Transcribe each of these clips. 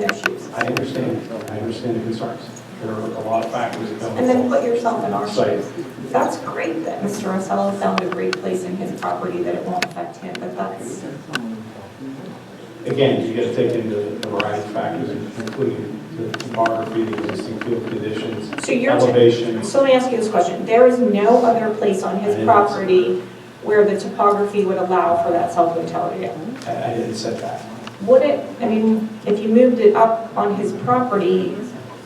issues. I understand the concerns. There are a lot of factors that go And then into put yourself in our Site. shoes. That's great that Mr. Rossello found a great place in his property that it won't affect him, but that's, Again, you got to take into a variety of factors, including the topography, the existing field conditions, so you're, elevation. so let me ask you this question. There is no other place on his property where the topography would allow for that self-utility? I didn't say that. Would it, I mean, if you moved it up on his property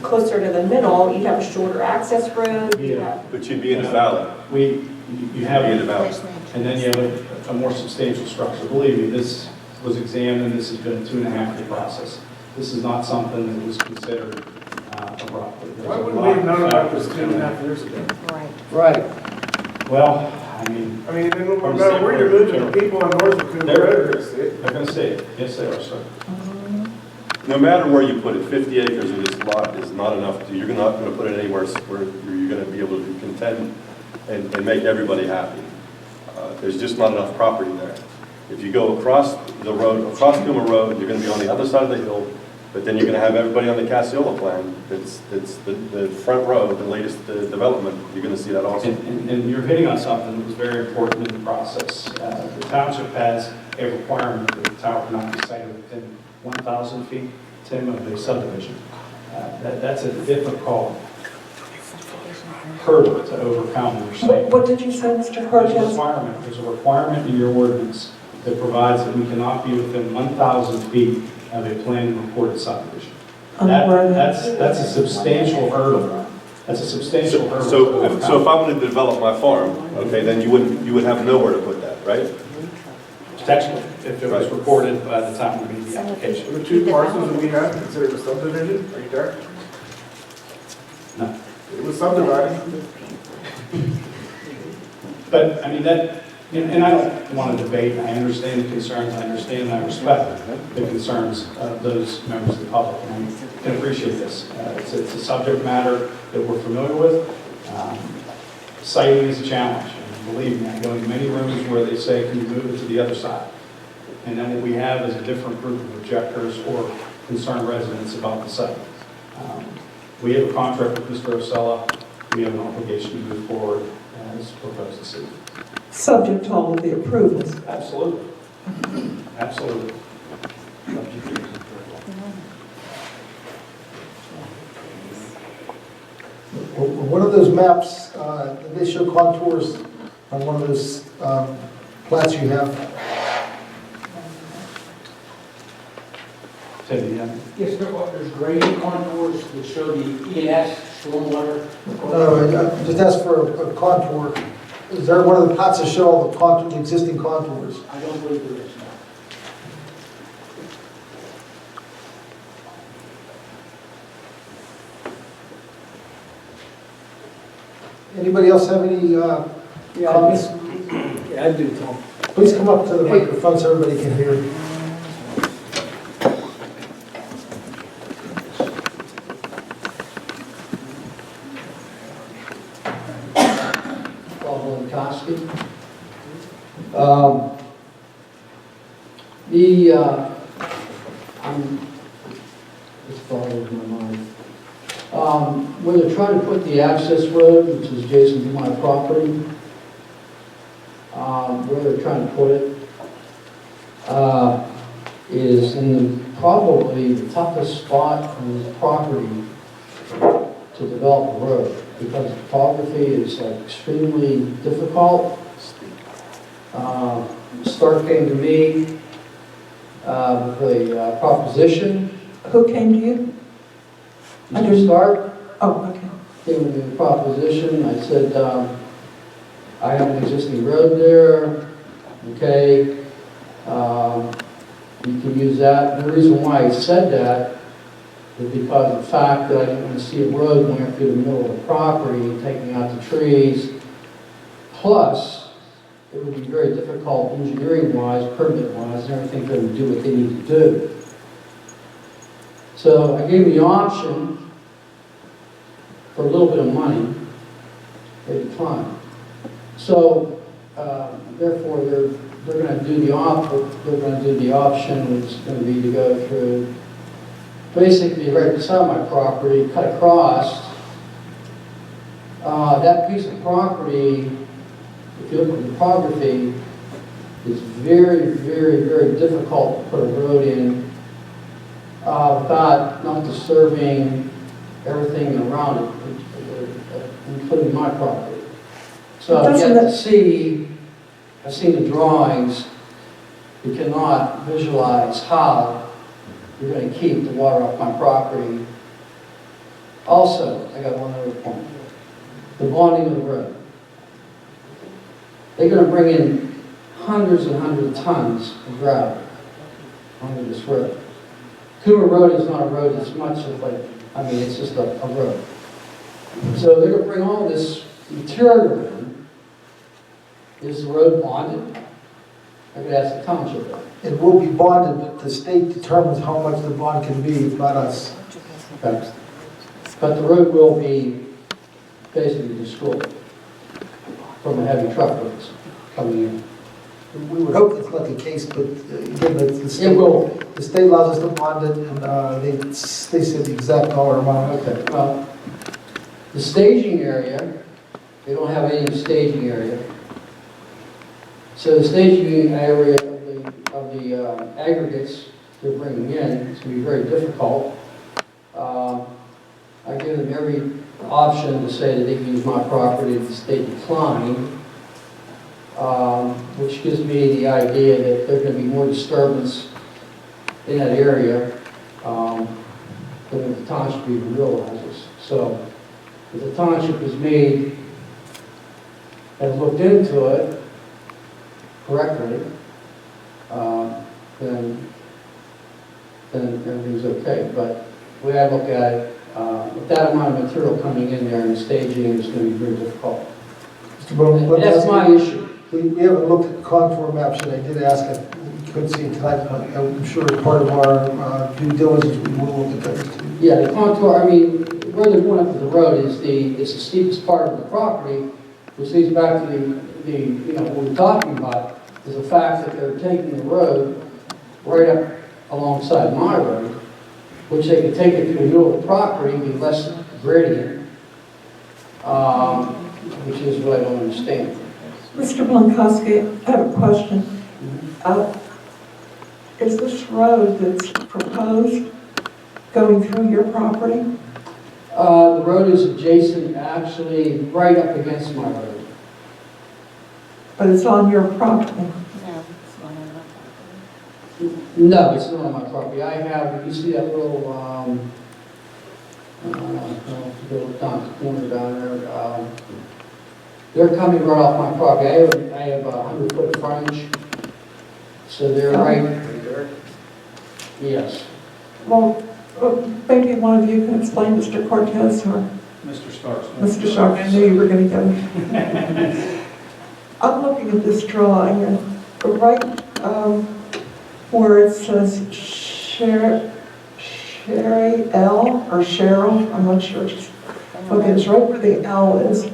closer to the middle, you'd have a shorter access road, you'd have, But you'd be in the valley. You have, Be in the valley. and then you have a more substantial structure. Believe me, this was examined, this has been a 2.5-year process. This is not something that was considered abruptly. There's Why a wouldn't lot we have known of about this factors in 2.5 it. years ago? Right. Well, I mean, I mean, no matter where you're moving, the people on North Dakota Road are gonna see it. they're going to see it. Yes, they are, sir. No matter where you put it, 50 acres of this lot is not enough to, you're not going to put it anywhere where you're going to be able to contend and make everybody happy. There's just not enough property there. If you go across the road, across Puma Road, you're going to be on the other side of the hill, but then you're going to have everybody on the Cassiola plan. It's the front row, the latest development, you're going to see that also. And you're hitting on something that was very important in the process. The township has a requirement that the tower cannot be sited within 1,000 feet, Tim, of the subdivision. That's a difficult hurdle to overcome. what did you say, Mr. There's a requirement in your ordinance that provides that we cannot be within 1,000 feet of a planned and recorded subdivision. That's a substantial hurdle. That's a substantial hurdle. So if I wanted to develop my farm, okay, then you would have nowhere to put that, right? Potentially, if it was Right. recorded by the time we made the application. The two parcels that we have considered a subdivision, are you there? No. It was subdivided. But, I mean, that, and I don't want to debate, I understand the concerns, I understand and I respect the concerns of those members of the public, and I can appreciate this. It's a subject matter that we're familiar with. Siting is a challenge, and believe me, I go into many rooms where they say, can you move it to the other side? And then what we have is a different group of objectors or concerned residents about the site. We have a contract with Mr. Osella. We have an obligation to move forward as proposed this evening. Subject to all of the approvals. Absolutely. Absolutely. One of those maps, they show contours on one of those plats you have. Tim, yeah. Yes, there's grading contours that show the E&S stormwater. No, I just asked for a contour. Is there one of the plots that show all the contours, the existing contours? I don't believe there is, no. Anybody else have any comments? Yeah, I do, Tom. Please come up to the microphone so everybody can hear you. It's following my mind. Where they're trying to put the access road, which is adjacent to my property, where they're trying to put it, is in probably the toughest spot on the property to develop a road, because the topography is like extremely difficult. Stark came to me with a proposition. Who came to you? Mr. Stark Oh, okay. came with me a proposition. I said, I have an existing road there, okay? You can use that. And the reason why I said that is because of the fact that I didn't want to see a road going through the middle of the property, taking out the trees. Plus, it would be very difficult engineering-wise, permit-wise, and everything for them to do what they need to do. So I gave them the option for a little bit of money. They declined. So therefore, they're going to do the option, which is going to be to go through basically right beside my property, cut across. That piece of property, if you look at the topography, is very, very, very difficult to put a road in without not disturbing everything around it, including my property. So I've yet to see, I've seen the drawings, you cannot visualize how you're going to keep the water off my property. Also, I got one other point. The bonding of the road. They're going to bring in hundreds and hundreds of tons of gravel onto this road. Coomer Road is not a road as much as like, I mean, it's just a road. So they're going to bring all this material in. Is the road bonded? I could ask the township that. It will be bonded, but the state determines how much the bond can be, not us. Okay. But the road will be basically destroyed from the heavy truck loads coming in. We would hope that's not the case, but again, the state, It will. the state allows us to bond it, and they said the exact dollar amount. Okay, well, the staging area, they don't have any staging area. So the staging area of the aggregates they're bringing in is going to be very difficult. I give them every option to say that they can use my property if the state decline, which gives me the idea that there's going to be more disturbance in that area than the township even realizes. So if the township has looked into it correctly, then everything's okay. But the way I look at it, with that amount of material coming in there and the staging is going to be very difficult. Mr. Bowman, And that's my issue. We haven't looked at the contour maps yet. I did ask if we could see it tonight, but I'm sure as part of our due diligence, we will look at those too. Yeah, the contour, I mean, where they're going up to the road is the steepest part of the property, which leads back to what we're talking about, is the fact that they're taking the road right up alongside my road, which they could take it to the middle of the property and be less gradient, which is what I don't understand. Mr. Blankowski, I have a question. Is this road that's proposed going through your property? The road is adjacent, actually, right up against my road. But it's on your property? No, it's not on my property. I have, you see that little, little corner down there, they're coming right off my property. I have a 100-foot frontage, so they're right. Yes. Well, maybe one of you can explain, Mr. Cortez or Mr. Starks. Mr. Sharp. I knew you were going to go. I'm looking at this drawing, and right where it says Sherry L or Cheryl, I'm not sure. Okay, it's right where the L is.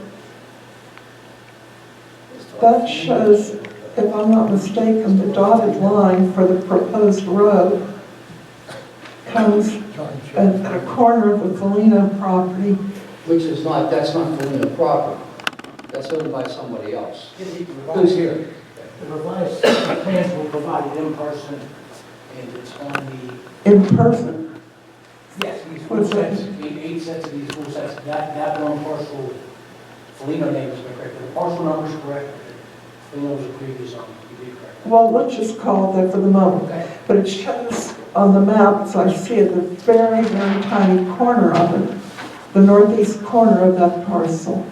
That shows, if I'm not mistaken, the dotted line for the proposed road comes at a corner of the Felino property. Which is not, that's not Felino property. That's owned by somebody else. Who's here? The revised plans will provide it in person, and it's on In person. yes, these What's full that? sets, the 8 sets of these full sets, that one parcel, Felino name is correct, the parcel number is correct, Felino was the previous owner, you did correct. Well, let's just call it that for the moment. Okay. But it shows on the map, as I see it, the very, very tiny corner of it, the northeast corner of that parcel,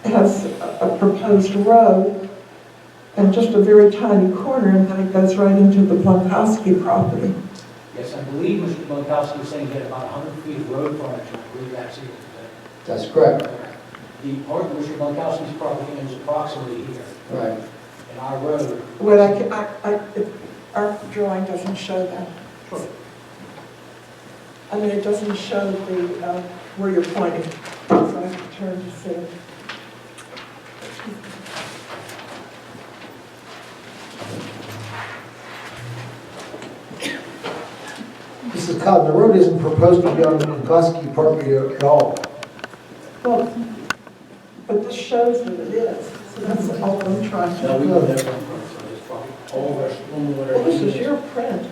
has a proposed road and just a very tiny corner, and then it goes right into the Blankowski property. Yes, I believe Mr. Blankowski was saying he had about 100 feet of road frontage, and I believe that's it. That's correct. The part of Mr. Blankowski's property ends approximately here, Right. and our road. Well, our drawing doesn't show that. Sure. I mean, it doesn't show the, where you're pointing, so I have to turn to see it. This is Cotton, the road isn't proposed to be on the McCluskey property at all. Well, but this shows that it is, so that's all I'm trying to No, we do. would never approach this property. All of our stormwater. Well, this is your print.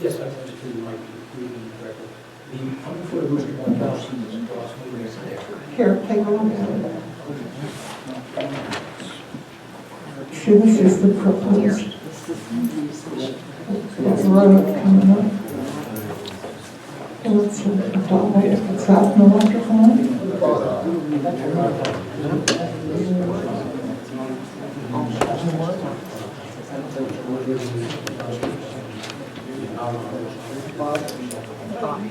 Yes, I think you might be reading correctly. The 100-foot of Mr. Bonkowski is approximately there. Here, take a look at it. See, this is the proposed. It's road coming up. And it's a double, it's out in the electrical line.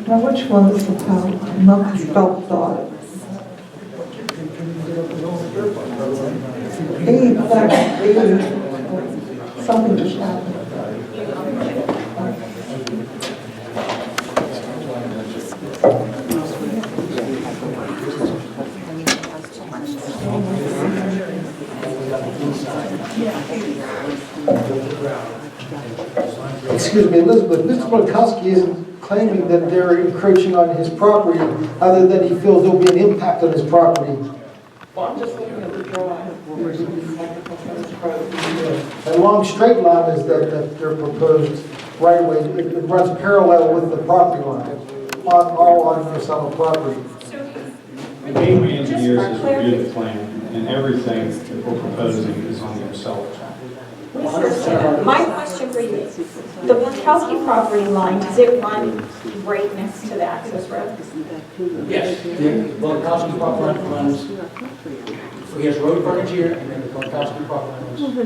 Now, which one is the power line? Not the belt dot. Something just happened. Excuse me, Elizabeth, Mr. Bonkowski isn't claiming that they're encroaching on his property, other than he feels there'll be an impact on his property. Well, I'm just looking at the drawing. A long straight line is that they're proposed right away. It runs parallel with the property line, all on the summer property. The gateway engineers has reviewed the plan, and everything that we're proposing is on the Cecil track. My question for you is, the Bonkowski property line, does it run right next to the access road? Yes, the Bonkowski property runs, he has road frontage here, and then the Bonkowski property runs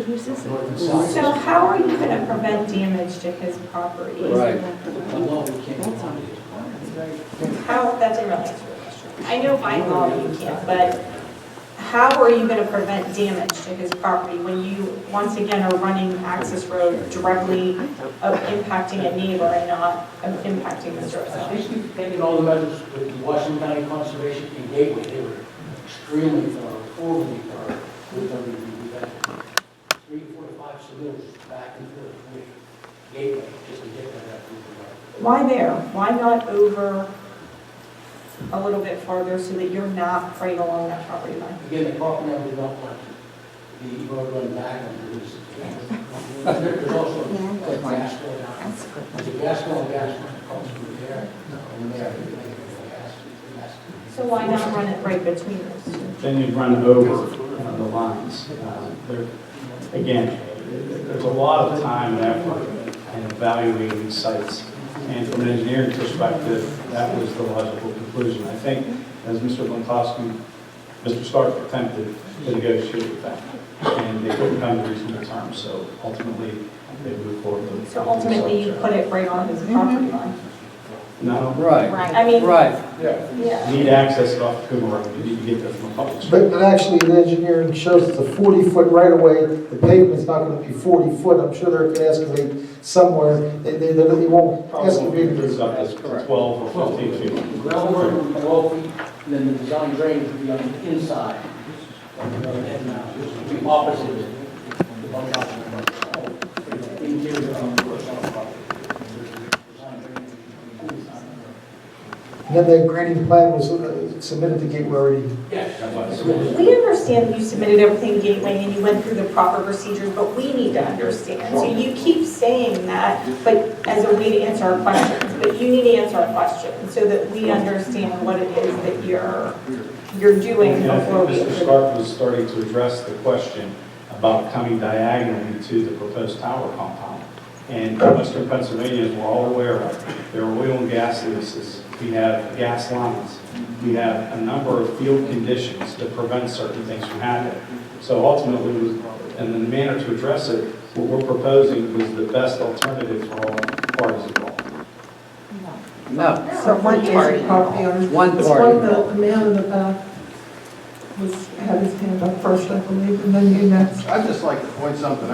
north and south. So how are you going to prevent damage to his property? Right. By law, we can't do it. How, that didn't really answer the question. I know by law you can't, but how are you going to prevent damage to his property when you, once again, are running access road directly impacting a neighbor and not impacting Mr. I Osage? think we've taken all the measures with the Washington County Conservation and Gateway, they were extremely thorough, overly thorough with their review. We've had 3, 4 to 5 submittals back and forth with Gateway just to get that approved. Why there? Why not over a little bit farther so that you're not right along that property line? Again, the property owner did not want the road run back on this. There's also a gas going down. There's a gas going that comes through there, and there, gas. So why not run it right between those two? Then you'd run over the lines. Again, there's a lot of time and effort in evaluating these sites. And from an engineering perspective, that was the logical conclusion. I think, as Mr. Bonkowski, Mr. Stark attempted to negotiate with them, and they couldn't come to reasonable terms, so ultimately, they moved forward. with So ultimately, you put it right on his property line? No, Right, I mean, right. yeah. you need access off Cooper Road, you need to get there from a public street. But actually, the engineering shows it's a 40-foot right-of-way. The pavement's not going to be 40 foot. I'm sure they're going to excavate somewhere. They won't excavate It's it. up to 12 or 15 feet. The gravel work would be 12 feet, and then the design drainage would be on the inside. And this would be opposite the Bonkowski. Interior of the first property. Design drainage would be inside. And then the grading plan was submitted to Gateway already. Yes. That was. We understand that you submitted everything Gateway and you went through the proper procedures, but we need to understand. So you keep saying that, but as a way to answer our questions, but you need to answer our questions so that we understand what it is that you're doing Yeah, I before we think Mr. approve. Stark was starting to address the question about coming diagonally to the proposed tower compound. And in Western Pennsylvania, as we're all aware of, there are oil and gas leases. We have gas lines. We have a number of field conditions that prevent certain things from happening. So ultimately, and the manner to address it, what we're proposing was the best alternative for all parties involved. No, So one party owner. One The party. the man in the back had his hand up first, I believe, and then you next. I'd just like to point something out.